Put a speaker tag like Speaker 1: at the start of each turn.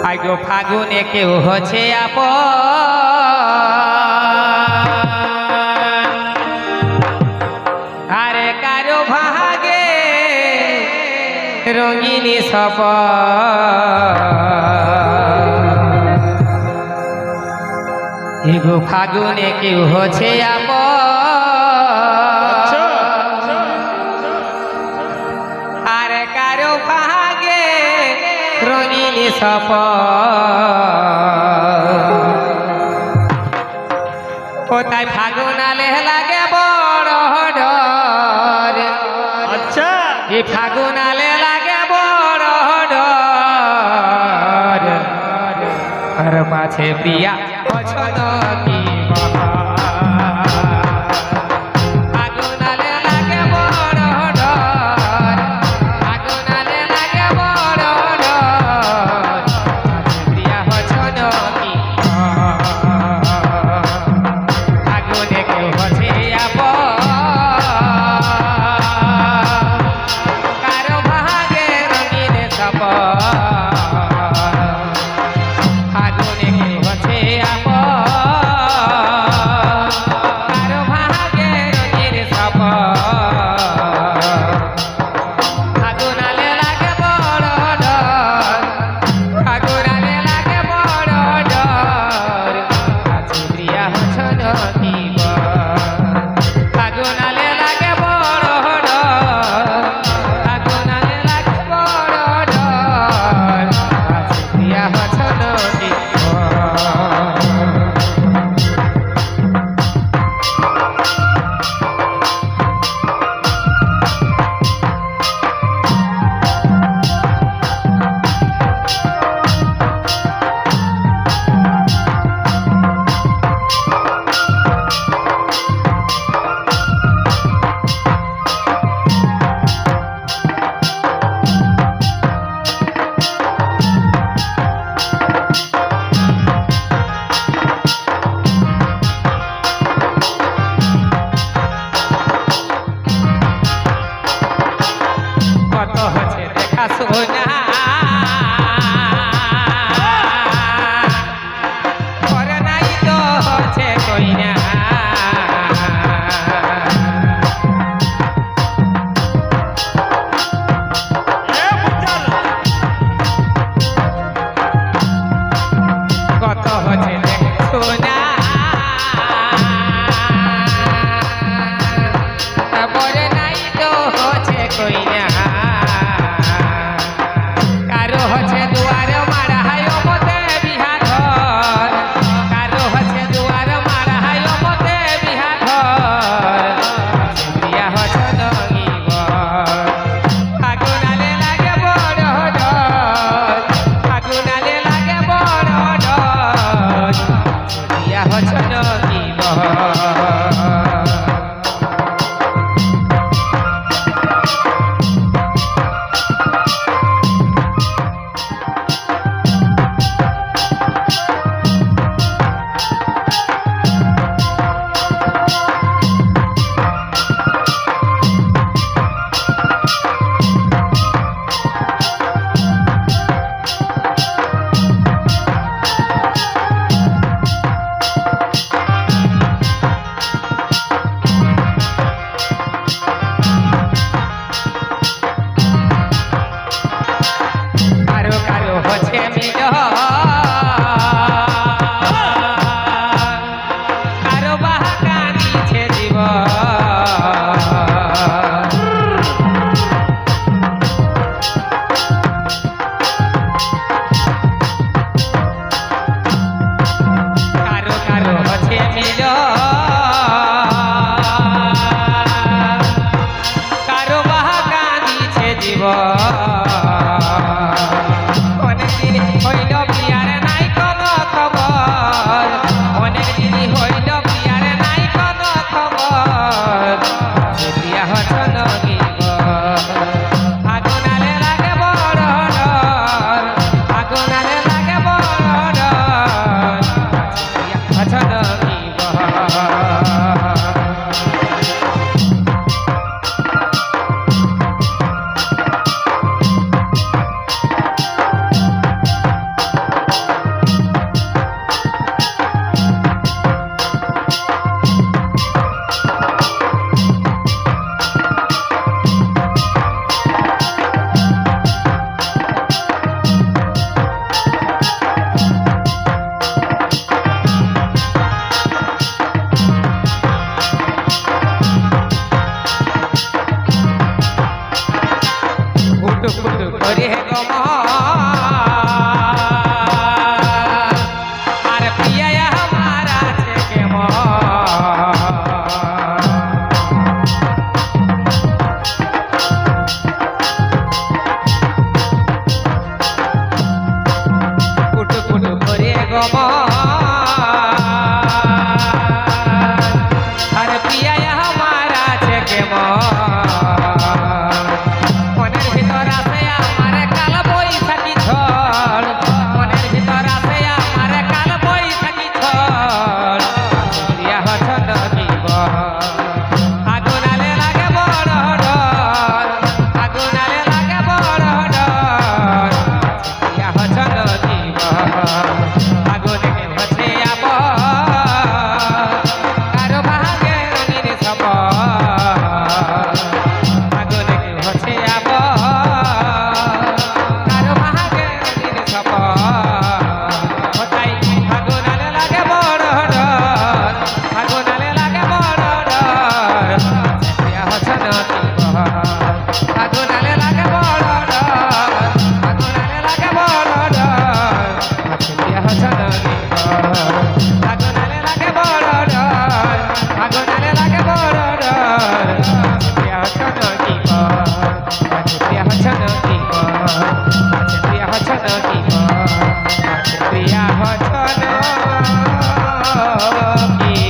Speaker 1: আগো ফাগুনে কেউ হচ্ছে আপন আরে কারো ভাগে রঙিনী সপন এগো ফাগুনে কেউ হচ্ছে আপন আরে কারো ভাগে রঙিনী সপন কোথায় ফাগুন আলে লাগে বড় ডর
Speaker 2: আচ্ছা
Speaker 1: এই ফাগুন আলে লাগে বড় ডর আর মাঝে প্রিয়া পছন্দ কি ফাগুন আলে লাগে বড় ডর ফাগুন আলে লাগে বড় ডর প্রিয়া পছন্দ কি ফাগুনে কেউ হচ্ছে আপন কারো ভাগে রঙিন সপন ফাগুনে কেউ হচ্ছে আপন কারো ভাগে রঙিন সপন ফাগুন আলে লাগে বড় ডর ফাগুন আলে লাগে বড় ডর আছে প্রিয়া হচ্ছে নদীব ফাগুন আলে লাগে বড় ডর ফাগুন আলে লাগে বড় ডর আছে প্রিয়া হচ্ছে নদীব কত হচ্ছে দেখা শোনা করে নাই তো হচ্ছে কইনা কত হচ্ছে দেখা শোনা তারপরে নাই তো হচ্ছে কইনা কারো হচ্ছে দুয়ার মারা হাই মতে বিহা ঘর কারো হচ্ছে দুয়ার মারা হাই মতে বিহা ঘর প্রিয়া হচ্ছে নগিব ফাগুন আলে লাগে বড় ডর ফাগুন আলে লাগে বড় ডর প্রিয়া হচ্ছে নগিব কারো কারো হচ্ছে মিল কারো বাহাকা নিচ্ছে জীব কারো কারো হচ্ছে মিল কারো বাহাকা নিচ্ছে জীব অনেকদিন হইল বিয়ার আর প্রিয়া আমার আছে কেমন কুটু কুটু করে গমন আর প্রিয়া আমার আছে কেমন মনের ভিতর আছে আমার কাল বৈশাখী ঝড় মনের ভিতর আছে আমার কাল বৈশাখী ঝড় প্রিয়া হচ্ছ নদীব আগুনালে লাগে বড় ডর আগুনালে লাগে বড় ডর প্রিয়া হচ্ছ নদীব আগুনে হচ্ছে আব কারো ভাগে রঙিন সব আগুনে হচ্ছে আব কারো ভাগে রঙিন সব হতাই আগুনালে লাগে বড় ডর আগুনালে লাগে বড় ডর প্রিয়া হচ্ছ নদীব আগুনালে লাগে বড় ডর আগুনালে লাগে বড় ডর প্রিয়া হচ্ছ নদীব আগুনালে লাগে বড় ডর আগুনালে লাগে বড় ডর প্রিয়া হচ্ছ নদীব প্রিয়া হচ্ছ নদীব প্রিয়া হচ্ছ নদীব প্রিয়া হচ্ছ নদীব